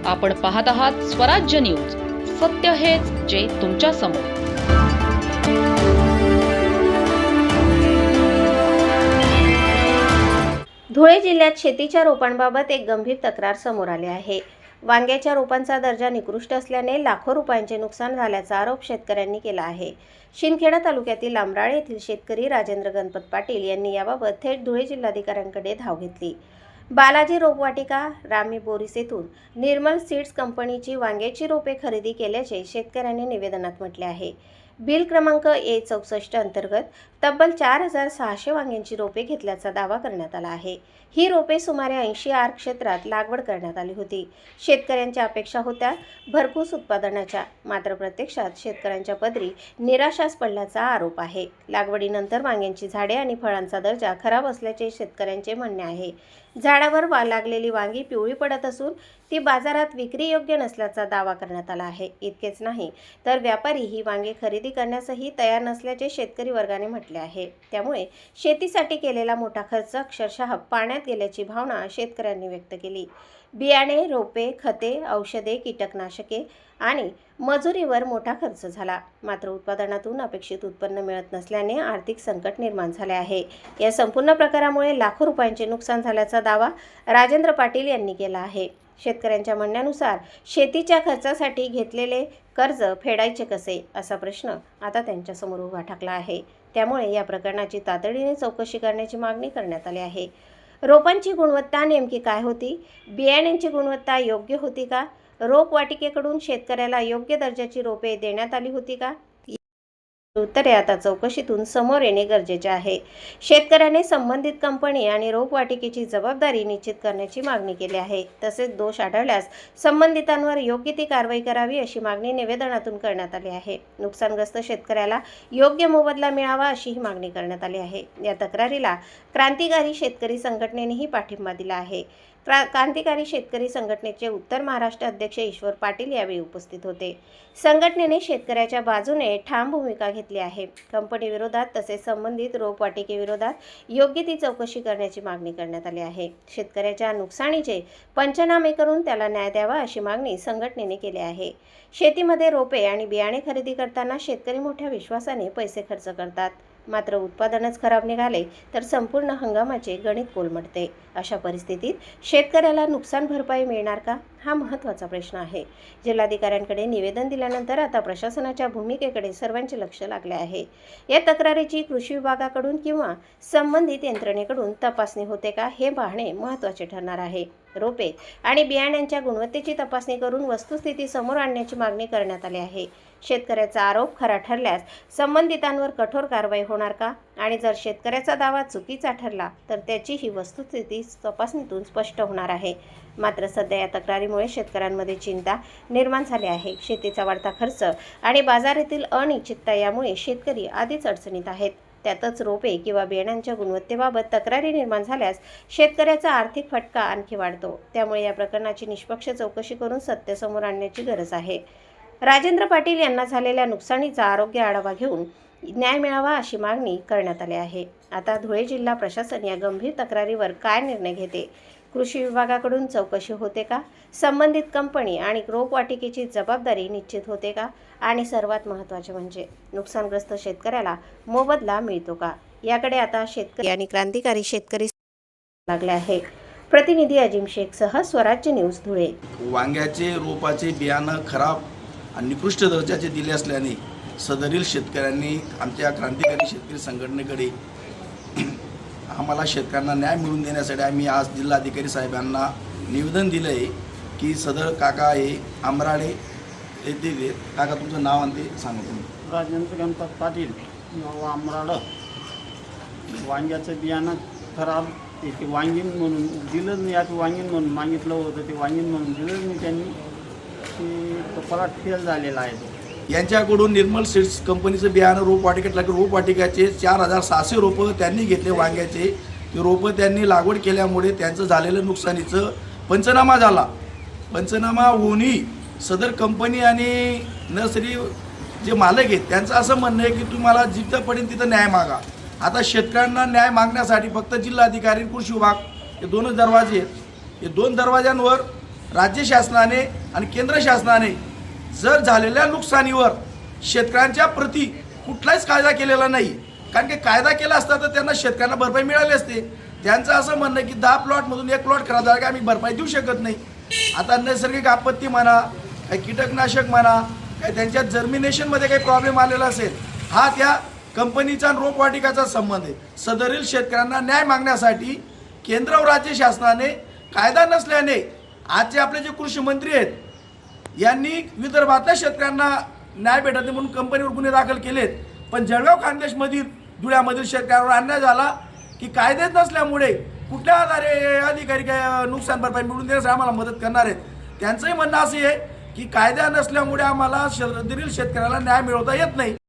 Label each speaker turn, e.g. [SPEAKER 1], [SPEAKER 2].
[SPEAKER 1] आपण पाहत आहात स्वराज्य न्यूज. सत्य हेच जे तुमच्या समोर.
[SPEAKER 2] धुळे जिल्ह्यात शेतीच्या रोपांबाबत एक गंभीर तक्रार समोर आली आहे. वांग्याच्या रोपांचा दर्जा निकृष्ट असल्याने लाखो रुपयांचे नुकसान झाल्याचा आरोप शेतकऱ्यांनी केला आहे. शिंदखेडा तालुक्यातील लांबराळे येथील शेतकरी राजेंद्र गणपत पाटील यांनी याबाबत थेट धुळे जिल्हाधिकाऱ्यांकडे धाव घेतली. बालाजी रोपवाटिका रामी बोरीस येथून निर्मल सीड्स कंपनीची वांग्याची रोपे खरेदी केल्याचे शेतकऱ्यांनी निवेदनात म्हटले आहे. बिल क्रमांक A64 अंतर्गत तब्बल 4600 वांग्यांची रोपे घेतल्याचा दावा करण्यात आला आहे. ही रोपे सुमारे 80 आर क्षेत्रात लागवड करण्यात आली होती. शेतकऱ्यांच्या अपेक्षा होत्या भरघोस उत्पादनाच्या, मात्र प्रत्यक्षात शेतकऱ्यांच्या पदरी निराशाच पडल्याचा आरोप आहे. लागवडीनंतर वांग्यांची झाडे आणि फळांचा दर्जा खराब असल्याचे शेतकऱ्यांचे म्हणणे आहे. झाडावर लागलेली वांगी पिवळी पडत असून ती बाजारात विक्रीयोग्य नसल्याचा दावा करण्यात आला आहे. इतकेच नाही तर व्यापारी ही वांगी खरेदी करण्यासही तयार नसल्याचे शेतकरी वर्गाने म्हटले आहे. त्यामुळे शेतीसाठी केलेला मोठा खर्च अक्षरशः पाण्यात गेल्याची भावना शेतकऱ्यांनी व्यक्त केली. बियाणे, रोपे, खते, औषधे, कीटकनाशके आणि मजुरीवर मोठा खर्च झाला. मात्र उत्पादनातून अपेक्षित उत्पन्न मिळत नसल्याने आर्थिक संकट निर्माण झाले आहे. या संपूर्ण प्रकारामुळे लाखो रुपयांचे नुकसान झाल्याचा दावा राजेंद्र पाटील यांनी केला आहे. शेतकऱ्यांच्या म्हणण्यानुसार शेतीच्या खर्चासाठी घेतलेले कर्ज फेडायचे कसे, असा प्रश्न आता त्यांच्यासमोर उभा ठाकला आहे. त्यामुळे या प्रकरणाची तातडीने चौकशी करण्याची मागणी करण्यात आली आहे. रोपांची गुणवत्ता नेमकी काय होती? बियाण्यांची गुणवत्ता योग्य होती का? रोपवाटिकेकडून शेतकऱ्याला योग्य दर्जाची रोपे देण्यात आली होती का? उत्तरे आता चौकशीतून समोर येणे गरजेचे आहे. शेतकऱ्याने संबंधित कंपनी आणि रोपवाटिकेची जबाबदारी निश्चित करण्याची मागणी केली आहे. तसेच दोष आढळल्यास संबंधितांवर योग्य ती कारवाई करावी अशी मागणी निवेदनातून करण्यात आली आहे. नुकसानग्रस्त शेतकऱ्याला योग्य मोबदला मिळावा अशीही मागणी करण्यात आली आहे. या तक्रारीला क्रांतिकारी शेतकरी संघटनेनेही पाठिंबा दिला आहे. क्रांतिकारी शेतकरी संघटनेचे उत्तर महाराष्ट्र अध्यक्ष ईश्वर पाटील यावेळी उपस्थित होते. संघटनेने शेतकऱ्याच्या बाजूने ठाम भूमिका घेतली आहे. कंपनी विरोधात तसेच संबंधित रोपवाटिकेविरोधात योग्य ती चौकशी करण्याची मागणी करण्यात आली आहे. शेतकऱ्याच्या नुकसानीचे पंचनामे करून त्याला न्याय द्यावा अशी मागणी संघटनेने केली आहे. शेतीमध्ये रोपे आणि बियाणे खरेदी करताना शेतकरी मोठ्या विश्वासाने पैसे खर्च करतात. मात्र उत्पादनच खराब निघाले तर संपूर्ण हंगामाचे गणित कोलमडते. अशा परिस्थितीत शेतकऱ्याला नुकसान भरपाई मिळणार का, हा महत्त्वाचा प्रश्न आहे. जिल्हाधिकाऱ्यांकडे निवेदन दिल्यानंतर आता प्रशासनाच्या भूमिकेकडे सर्वांचे लक्ष लागले आहे. या तक्रारीची कृषी विभागाकडून किंवा संबंधित यंत्रणेकडून तपासणी होते का, हे पाहणे महत्त्वाचे ठरणार आहे. रोपे आणि बियाण्यांच्या गुणवत्तेची तपासणी करून वस्तुस्थिती समोर आणण्याची मागणी करण्यात आली आहे. शेतकऱ्याचा आरोप खरा ठरल्यास संबंधितांवर कठोर कारवाई होणार का, आणि जर शेतकऱ्याचा दावा चुकीचा ठरला तर त्याची ही वस्तुस्थिती तपासणीतून स्पष्ट होणार आहे. मात्र सध्या या तक्रारीमुळे शेतकऱ्यांमध्ये चिंता निर्माण झाली आहे. शेतीचा वाढता खर्च आणि बाजारातील अनिश्चितता यामुळे शेतकरी आधीच अडचणीत आहेत. त्यातच रोपे किंवा बियाण्यांच्या गुणवत्तेबाबत तक्रारी निर्माण झाल्यास शेतकऱ्याचा आर्थिक फटका आणखी वाढतो. त्यामुळे या प्रकरणाची निष्पक्ष चौकशी करून सत्य समोर आणण्याची गरज आहे. राजेंद्र पाटील यांना झालेल्या नुकसानीचा आरोग्य आढावा घेऊन न्याय मिळावा अशी मागणी करण्यात आली आहे. आता धुळे जिल्हा प्रशासन या गंभीर तक्रारीवर काय निर्णय घेते? कृषी विभागाकडून चौकशी होते का? संबंधित कंपनी आणि रोपवाटिकेची जबाबदारी निश्चित होते का? आणि सर्वात महत्त्वाचे म्हणजे नुकसानग्रस्त शेतकऱ्याला मोबदला मिळतो का? याकडे आता शेतकरी आणि क्रांतिकारी शेतकरी लागले आहे. प्रतिनिधी अजिम शेखसह स्वराज्य न्यूज धुळे.
[SPEAKER 3] वांग्याचे रोपाचे बियाणं खराब आणि निकृष्ट दर्जाचे दिले असल्याने सदरील शेतकऱ्यांनी आमच्या क्रांतिकारी शेतकरी संघटनेकडे आम्हाला शेतकऱ्यांना न्याय मिळवून देण्यासाठी आम्ही आज जिल्हाधिकारी साहेबांना निवेदन दिलं आहे की सदर काका हे आंबराळे येथील. काका तुमचं नाव आणि ते सांगा तुम्ही.
[SPEAKER 4] राजेंद्र गणपत पाटील, आंबराळं. वांग्याचं बियाणं खराब ते वांगीन म्हणून दिलं नाही. आता वांगीन म्हणून मागितलं होतं, ते वांगीन म्हणून दिलं नाही त्यांनी. ते पराठ फेल झालेला आहे.
[SPEAKER 3] यांच्याकडून निर्मल सीड्स कंपनीचं बियाणं रोपवाटिकेत लागलं. रोपवाटिकाचे 4600 रोपं त्यांनी घेतले वांग्याचे. ते रोपं त्यांनी लागवड केल्यामुळे त्यांचं झालेलं नुकसानीचं पंचनामा झाला. पंचनामा होऊनही सदर कंपनी आणि नर्सरी जे मालक आहेत त्यांचं असं म्हणणं आहे की तुम्हाला जिथं पडेल तिथं न्याय मागा. आता शेतकऱ्यांना न्याय मागण्यासाठी फक्त जिल्हाधिकारी कृषी विभाग हे दोनच दरवाजे आहेत. हे दोन दरवाज्यांवर राज्य शासनाने आणि केंद्र शासनाने जर झालेल्या नुकसानीवर शेतकऱ्यांच्या प्रती कुठलाच कायदा केलेला नाही. कारण की कायदा केला असता तर त्यांना शेतकऱ्यांना भरपाई मिळाली असते. त्यांचं असं म्हणणं की 10 प्लॉटमधून 1 प्लॉट खराब झाला की आम्ही भरपाई देऊ शकत नाही. आता नैसर्गिक आपत्ती म्हणा, काही कीटकनाशक म्हणा, काही त्यांच्या जर्मिनेशनमध्ये काही प्रॉब्लेम आलेला असेल, हा त्या कंपनीचा आणि रोपवाटिकाचा संबंध आहे. सदरील शेतकऱ्यांना न्याय मागण्यासाठी केंद्र व राज्य शासनाने कायदा नसल्याने आज जे आपले जे कृषी मंत्री आहेत यांनी विदर्भातल्या शेतकऱ्यांना न्याय भेटत नाही म्हणून कंपनीवर गुन्हे दाखल केलेत. पण जळगाव खानदेशमधील धुळ्यामधील शेतकऱ्यांवर अन्याय झाला की कायदेच नसल्यामुळे कुठल्या आधारे अधिकारी काय नुकसान भरपाई मिळवून देण्यासाठी आम्हाला मदत करणार आहेत. त्यांचंही म्हणणं असं आहे की कायदा नसल्यामुळे आम्हाला सदरील शेतकऱ्याला न्याय मिळवता येत नाही.